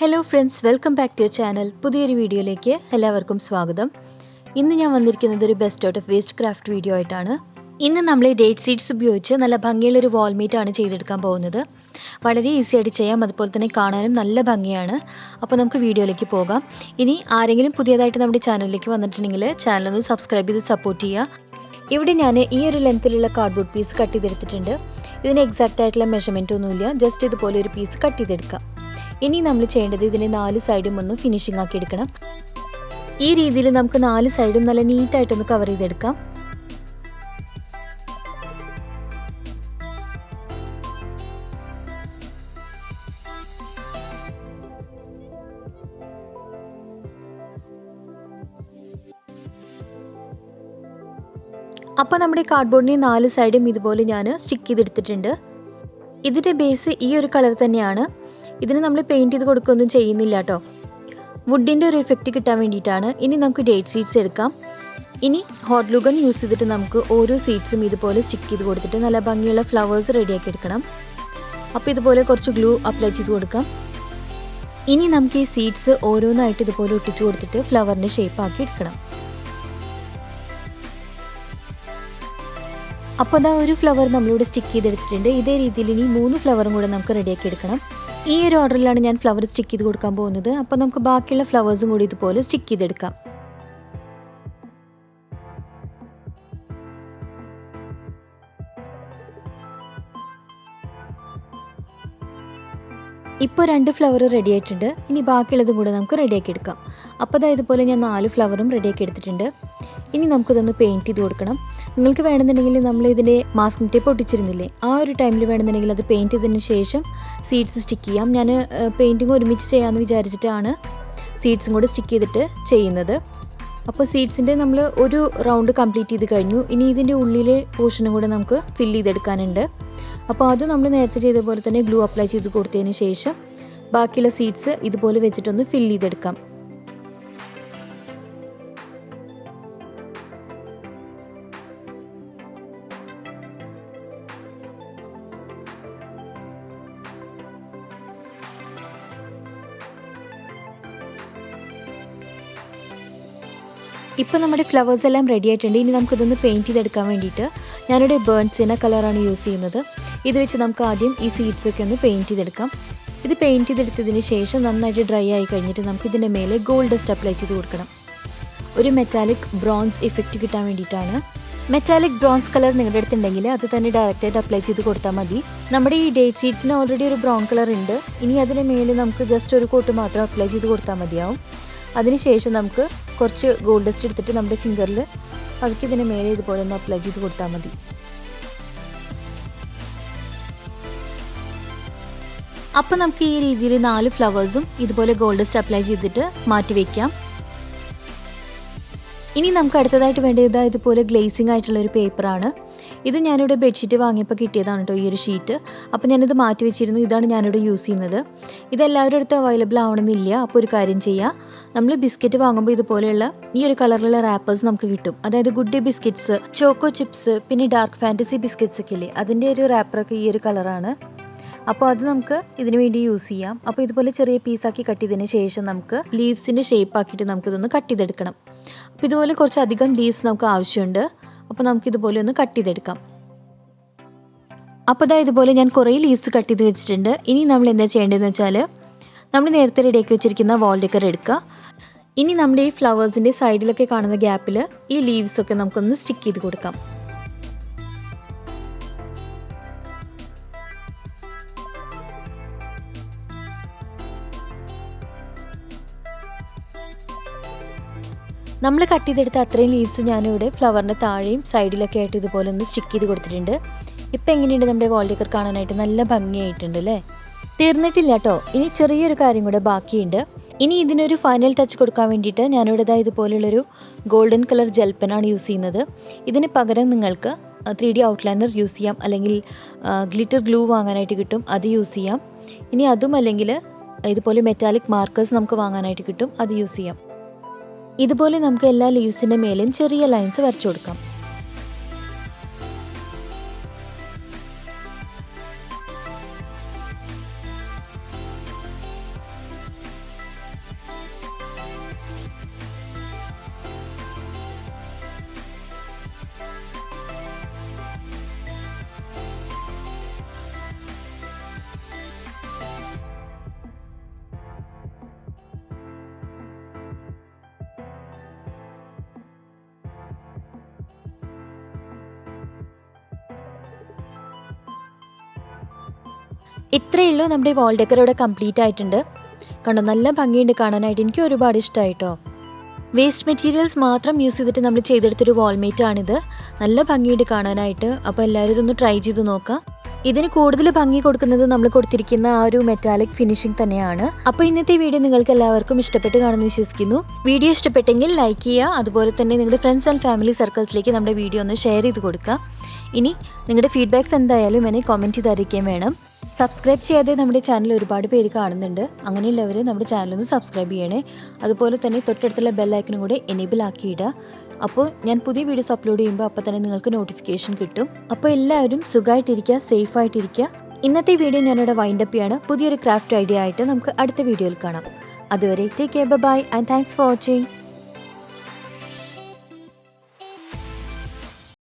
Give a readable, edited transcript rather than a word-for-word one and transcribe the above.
Hello friends, welcome back to your channel. പുതിയൊരു വീഡിയോയിലേക്ക് എല്ലാവർക്കും സ്വാഗതം. ഇന്ന് ഞാൻ വന്നിരിക്കുന്നത് ഒരു best out of waste craft video ആയിട്ടാണ്. ഇന്ന് നമ്മൾ ഡേറ്റ് സീഡ്സ് ഉപയോഗിച്ച് നല്ല ഭംഗിയുള്ളൊരു വാൾമേറ്റ് ആണ് ചെയ്തെടുക്കാൻ പോകുന്നത്. വളരെ ഈസി ആയിട്ട് ചെയ്യാം, അതുപോലെ തന്നെ കാണാനും നല്ല ഭംഗിയാണ്. അപ്പോൾ നമുക്ക് വീഡിയോയിലേക്ക് പോകാം. ഇനി ആരെങ്കിലും പുതിയതായിട്ട് നമ്മുടെ ചാനലിലേക്ക് വന്നിട്ടുണ്ടെങ്കിൽ ചാനലൊന്ന് സബ്സ്ക്രൈബ് ചെയ്ത് സപ്പോർട്ട് ചെയ്യുക. ഇവിടെ ഞാൻ ഈ ഒരു ലെങ്ത്തിലുള്ള കാർഡ്ബോർഡ് പീസ് കട്ട് ചെയ്തെടുത്തിട്ടുണ്ട്. ഇതിന് എക്സാക്റ്റ് ആയിട്ടുള്ള മെഷർമെൻ്റ് ഒന്നുമില്ല, ജസ്റ്റ് ഇതുപോലെ ഒരു പീസ് കട്ട് ചെയ്തെടുക്കാം. ഇനി നമ്മൾ ചെയ്യേണ്ടത് ഇതിന് 4 സൈഡും ഒന്ന് ഫിനിഷിംഗ് ആക്കി എടുക്കണം. ഈ രീതിയിൽ നമുക്ക് 4 സൈഡും നല്ല നീറ്റായിട്ടൊന്ന് കവർ ചെയ്തെടുക്കാം. അപ്പോൾ നമ്മുടെ കാർഡ്ബോർഡിന് 4 സൈഡും ഇതുപോലെ ഞാൻ സ്റ്റിക്ക് ചെയ്തെടുത്തിട്ടുണ്ട്. ഇതിൻ്റെ ബേസ് ഈ ഒരു കളർ തന്നെയാണ്. ഇതിന് നമ്മൾ പെയിൻറ്റ് ചെയ്ത് കൊടുക്കുകയൊന്നും ചെയ്യുന്നില്ല കേട്ടോ, വുഡിൻ്റെ ഒരു എഫക്റ്റ് കിട്ടാൻ വേണ്ടിയിട്ടാണ്. ഇനി നമുക്ക് ഡേറ്റ് സീഡ്സ് എടുക്കാം. ഇനി ഹോട്ട് ഗ്ലൂ ഗൺ യൂസ് ചെയ്തിട്ട് നമുക്ക് ഓരോ സീഡ്സും ഇതുപോലെ സ്റ്റിക്ക് ചെയ്ത് കൊടുത്തിട്ട് നല്ല ഭംഗിയുള്ള ഫ്ലവേഴ്സ് റെഡിയാക്കി എടുക്കണം. അപ്പോൾ ഇതുപോലെ കുറച്ച് ഗ്ലൂ അപ്ലൈ ചെയ്ത് കൊടുക്കാം. ഇനി നമുക്ക് ഈ സീഡ്സ് ഓരോന്നായിട്ട് ഇതുപോലെ ഒട്ടിച്ചു കൊടുത്തിട്ട് ഫ്ലവറിൻ്റെ ഷേപ്പ് ആക്കി എടുക്കണം. അപ്പോൾ അതാ ഒരു ഫ്ലവർ നമ്മളിവിടെ സ്റ്റിക്ക് ചെയ്തെടുത്തിട്ടുണ്ട്. ഇതേ രീതിയിൽ ഇനി 3 ഫ്ലവറും കൂടെ നമുക്ക് റെഡിയാക്കി എടുക്കണം. ഈ ഒരു ഓർഡറിലാണ് ഞാൻ ഫ്ലവർ സ്റ്റിക്ക് ചെയ്ത് കൊടുക്കാൻ പോകുന്നത്. അപ്പോൾ നമുക്ക് ബാക്കിയുള്ള ഫ്ലവേഴ്സും കൂടി ഇതുപോലെ സ്റ്റിക്ക് ചെയ്തെടുക്കാം. ഇപ്പോൾ 2 ഫ്ലവർ റെഡി ആയിട്ടുണ്ട്. ഇനി ബാക്കിയുള്ളതും കൂടെ നമുക്ക് റെഡിയാക്കി എടുക്കാം. അപ്പോൾ അതായത് ഇതുപോലെ ഞാൻ 4 ഫ്ലവറും റെഡിയാക്കി എടുത്തിട്ടുണ്ട്. ഇനി നമുക്കിതൊന്ന് പെയിൻറ്റ് ചെയ്ത് കൊടുക്കണം. നിങ്ങൾക്ക് വേണമെന്നുണ്ടെങ്കിൽ നമ്മൾ ഇതിൻ്റെ മാസ്കിംഗ് ടേപ്പ് ഒട്ടിച്ചിരുന്നില്ലേ, ആ ഒരു ടൈമിൽ വേണമെന്നുണ്ടെങ്കിൽ അത് പെയിൻറ്റ് ചെയ്തതിന് ശേഷം സീഡ്സ് സ്റ്റിക്ക് ചെയ്യാം. ഞാൻ പെയിൻറ്റിങ് ഒരുമിച്ച് ചെയ്യാമെന്ന് വിചാരിച്ചിട്ടാണ് സീഡ്സും കൂടെ സ്റ്റിക്ക് ചെയ്തിട്ട് ചെയ്യുന്നത്. അപ്പോൾ സീഡ്സിൻ്റെ നമ്മൾ ഒരു റൗണ്ട് കംപ്ലീറ്റ് ചെയ്ത് കഴിഞ്ഞു. ഇനി ഇതിൻ്റെ ഉള്ളിലെ പോർഷനും കൂടെ നമുക്ക് ഫില്ല് ചെയ്തെടുക്കാനുണ്ട്. അപ്പോൾ അത് നമ്മൾ നേരത്തെ ചെയ്ത പോലെ തന്നെ ഗ്ലൂ അപ്ലൈ ചെയ്ത് കൊടുത്തതിന് ശേഷം ബാക്കിയുള്ള സീഡ്സ് ഇതുപോലെ വെച്ചിട്ടൊന്ന് ഫില്ല് ചെയ്തെടുക്കാം. ഇപ്പോൾ നമ്മുടെ ഫ്ലവേഴ്സ് എല്ലാം റെഡി ആയിട്ടുണ്ട്. ഇനി നമുക്കിതൊന്ന് പെയിൻറ്റ് ചെയ്തെടുക്കാൻ വേണ്ടിയിട്ട് ഞാനിവിടെ സിയന്ന കളറാണ് യൂസ് ചെയ്യുന്നത്. ഇത് വെച്ച് നമുക്ക് ആദ്യം ഈ സീഡ്സൊക്കെ ഒന്ന് പെയിൻറ്റ് ചെയ്തെടുക്കാം. ഇത് പെയിൻറ്റ് ചെയ്തെടുത്തതിന് ശേഷം നന്നായിട്ട് ഡ്രൈ ആയി കഴിഞ്ഞിട്ട് നമുക്കിതിൻ്റെ മേലെ ഗോൾഡ് ഡസ്റ്റ് അപ്ലൈ ചെയ്ത് കൊടുക്കണം. ഒരു മെറ്റാലിക് ബ്രോൺസ് ഇഫക്റ്റ് കിട്ടാൻ വേണ്ടിയിട്ടാണ്. മെറ്റാലിക് ബ്രോൺസ് കളർ നിങ്ങളുടെ അടുത്തുണ്ടെങ്കിൽ അത് തന്നെ ഡയറക്റ്റായിട്ട് അപ്ലൈ ചെയ്ത് കൊടുത്താൽ മതി. നമ്മുടെ ഈ ഡേറ്റ് സീഡ്സിന് ഓൾറെഡി ഒരു ബ്രൗൺ കളർ ഉണ്ട്. ഇനി അതിന് മേലെ നമുക്ക് ജസ്റ്റ് ഒരു കോട്ട് മാത്രം അപ്ലൈ ചെയ്ത് കൊടുത്താൽ മതിയാവും. അതിനുശേഷം നമുക്ക് കുറച്ച് ഗോൾഡ് ഡസ്റ്റ് എടുത്തിട്ട് നമ്മുടെ ഫിംഗറിൽ പതുക്കെ ഇതിന് മേലെ ഇതുപോലെ ഒന്ന് അപ്ലൈ ചെയ്ത് കൊടുത്താൽ മതി. അപ്പോൾ നമുക്ക് ഈ രീതിയിൽ 4 ഫ്ലവേഴ്സും ഇതുപോലെ ഗോൾഡ് ഡസ്റ്റ് അപ്ലൈ ചെയ്തിട്ട് മാറ്റി വയ്ക്കാം. ഇനി നമുക്ക് അടുത്തതായിട്ട് വേണ്ടത് ഇതുപോലെ ഗ്ലേസിംഗ് ആയിട്ടുള്ളൊരു പേപ്പറാണ്. ഇത് ഞാനിവിടെ ബെഡ്ഷീറ്റ് വാങ്ങിയപ്പോൾ കിട്ടിയതാണ് കേട്ടോ, ഈ ഒരു ഷീറ്റ്. അപ്പോൾ ഞാനിത് മാറ്റി വെച്ചിരുന്നു. ഇതാണ് ഞാനിവിടെ യൂസ് ചെയ്യുന്നത്. ഇതെല്ലാവരുടെ അടുത്ത് അവൈലബിൾ ആവണമെന്നില്ല. അപ്പോൾ ഒരു കാര്യം ചെയ്യുക, നമ്മൾ ബിസ്ക്കറ്റ് വാങ്ങുമ്പോൾ ഇതുപോലെയുള്ള ഈ ഒരു കളറിലുള്ള റാപ്പേഴ്സ് നമുക്ക് കിട്ടും. അതായത് good day biscuits, choco chips, പിന്നെ ഡാർക്ക് ഫാൻറ്റസി ബിസ്ക്കറ്റ്സ് ഒക്കെ ഇല്ലേ, അതിൻ്റെ ഒരു റാപ്പറൊക്കെ ഈ ഒരു കളറാണ്. അപ്പോൾ അത് നമുക്ക് ഇതിനു വേണ്ടി യൂസ് ചെയ്യാം. അപ്പോൾ ഇതുപോലെ ചെറിയ പീസാക്കി കട്ട് ചെയ്തതിന് ശേഷം നമുക്ക് ലീവ്സിൻ്റെ ഷേപ്പ് ആക്കിയിട്ട് നമുക്കിതൊന്ന് കട്ട് ചെയ്തെടുക്കണം. അപ്പോൾ ഇതുപോലെ കുറച്ചധികം ലീവ്സ് നമുക്ക് ആവശ്യമുണ്ട്. അപ്പോൾ നമുക്കിതുപോലെ ഒന്ന് കട്ട് ചെയ്തെടുക്കാം. അപ്പോൾ അതായത് ഇതുപോലെ ഞാൻ കുറേ ലീവ്സ് കട്ട് ചെയ്ത് വെച്ചിട്ടുണ്ട്. ഇനി നമ്മൾ എന്താ ചെയ്യേണ്ടതെന്ന് വെച്ചാൽ നമ്മൾ നേരത്തെ റെഡിയാക്കി വെച്ചിരിക്കുന്ന വാൾ ഡെക്കർ എടുക്കുക. ഇനി നമ്മുടെ ഈ ഫ്ലവേഴ്സിൻ്റെ സൈഡിലൊക്കെ കാണുന്ന ഗ്യാപ്പിൽ ഈ ലീവ്സൊക്കെ നമുക്കൊന്ന് സ്റ്റിക്ക് ചെയ്ത് കൊടുക്കാം. നമ്മൾ കട്ട് ചെയ്തെടുത്ത അത്രയും ലീവ്സ് ഞാനിവിടെ ഫ്ലവറിൻ്റെ താഴെയും സൈഡിലൊക്കെ ആയിട്ട് ഇതുപോലെ ഒന്ന് സ്റ്റിക്ക് ചെയ്ത് കൊടുത്തിട്ടുണ്ട്. ഇപ്പോൾ എങ്ങനെയുണ്ട് നമ്മുടെ വാൾ ഡെക്കർ കാണാനായിട്ട്? നല്ല ഭംഗിയായിട്ടുണ്ട് അല്ലേ? തീർന്നിട്ടില്ല കേട്ടോ, ഇനി ചെറിയൊരു കാര്യം കൂടെ ബാക്കിയുണ്ട്. ഇനി ഇതിനൊരു ഫൈനൽ ടച്ച് കൊടുക്കാൻ വേണ്ടിയിട്ട് ഞാനിവിടെ ഇതുപോലുള്ളൊരു ഗോൾഡൻ കളർ ജെൽ പെനാണ് യൂസ് ചെയ്യുന്നത്. ഇതിന് പകരം നിങ്ങൾക്ക് 3D ഔട്ട്ലൈനർ യൂസ് ചെയ്യാം, അല്ലെങ്കിൽ ഗ്ലിറ്റർ ഗ്ലൂ വാങ്ങാനായിട്ട് കിട്ടും, അത് യൂസ് ചെയ്യാം. ഇനി അതും അല്ലെങ്കിൽ ഇതുപോലെ മെറ്റാലിക് മാർക്കേഴ്സ് നമുക്ക് വാങ്ങാനായിട്ട് കിട്ടും, അത് യൂസ് ചെയ്യാം. ഇതുപോലെ നമുക്ക് എല്ലാ ലീവ്സിൻ്റെ മേലെയും ചെറിയ ലൈൻസ് വരച്ചു കൊടുക്കാം. ഇത്രയേ ഉള്ളൂ, നമ്മുടെ വാൾ ഡെക്കർ ഇവിടെ കംപ്ലീറ്റ് ആയിട്ടുണ്ട്. കണ്ടോ, നല്ല ഭംഗിയുണ്ട് കാണാനായിട്ട്. എനിക്ക് ഒരുപാട് ഇഷ്ടമായിട്ടോ. വേസ്റ്റ് മെറ്റീരിയൽസ് മാത്രം യൂസ് ചെയ്തിട്ട് നമ്മൾ ചെയ്തെടുത്തൊരു വാൾമേറ്റ് ആണിത്. നല്ല ഭംഗിയുണ്ട് കാണാനായിട്ട്. അപ്പോൾ എല്ലാവരും ഇതൊന്ന് ട്രൈ ചെയ്ത് നോക്കാം. ഇതിന് കൂടുതൽ ഭംഗി കൊടുക്കുന്നത് നമ്മൾ കൊടുത്തിരിക്കുന്ന ആ ഒരു മെറ്റാലിക് ഫിനിഷിംഗ് തന്നെയാണ്. അപ്പോൾ ഇന്നത്തെ വീഡിയോ നിങ്ങൾക്ക് എല്ലാവർക്കും ഇഷ്ടപ്പെട്ട് കാണുമെന്ന് വിശ്വസിക്കുന്നു. വീഡിയോ ഇഷ്ടപ്പെട്ടെങ്കിൽ ലൈക്ക് ചെയ്യുക. അതുപോലെ തന്നെ നിങ്ങളുടെ ഫ്രണ്ട്സ് ആൻഡ് ഫാമിലി സർക്കിൾസിലേക്ക് നമ്മുടെ വീഡിയോ ഒന്ന് ഷെയർ ചെയ്ത് കൊടുക്കുക. ഇനി നിങ്ങളുടെ ഫീഡ്ബാക്ക്സ് എന്തായാലും എന്നെ കമൻറ്റ് ചെയ്ത് അറിയിക്കുകയും വേണം. സബ്സ്ക്രൈബ് ചെയ്യാതെ നമ്മുടെ ചാനൽ ഒരുപാട് പേര് കാണുന്നുണ്ട്. അങ്ങനെയുള്ളവർ നമ്മുടെ ചാനലൊന്ന് സബ്സ്ക്രൈബ് ചെയ്യണേ. അതുപോലെ തന്നെ തൊട്ടടുത്തുള്ള ബെല്ലൈക്കനും കൂടെ എനേബിൾ ആക്കിയിടുക. അപ്പോൾ ഞാൻ പുതിയ വീഡിയോസ് അപ്ലോഡ് ചെയ്യുമ്പോൾ അപ്പോൾ തന്നെ നിങ്ങൾക്ക് നോട്ടിഫിക്കേഷൻ കിട്ടും. അപ്പോൾ എല്ലാവരും സുഖമായിട്ടിരിക്കുക, സേഫായിട്ടിരിക്കുക. ഇന്നത്തെ വീഡിയോ ഞാനിവിടെ വൈൻഡപ്പ് ചെയ്യാണ്. പുതിയൊരു ക്രാഫ്റ്റ് ഐഡിയ ആയിട്ട് നമുക്ക് അടുത്ത വീഡിയോയിൽ കാണാം. അതുവരെ take care, bye and thanks for watching.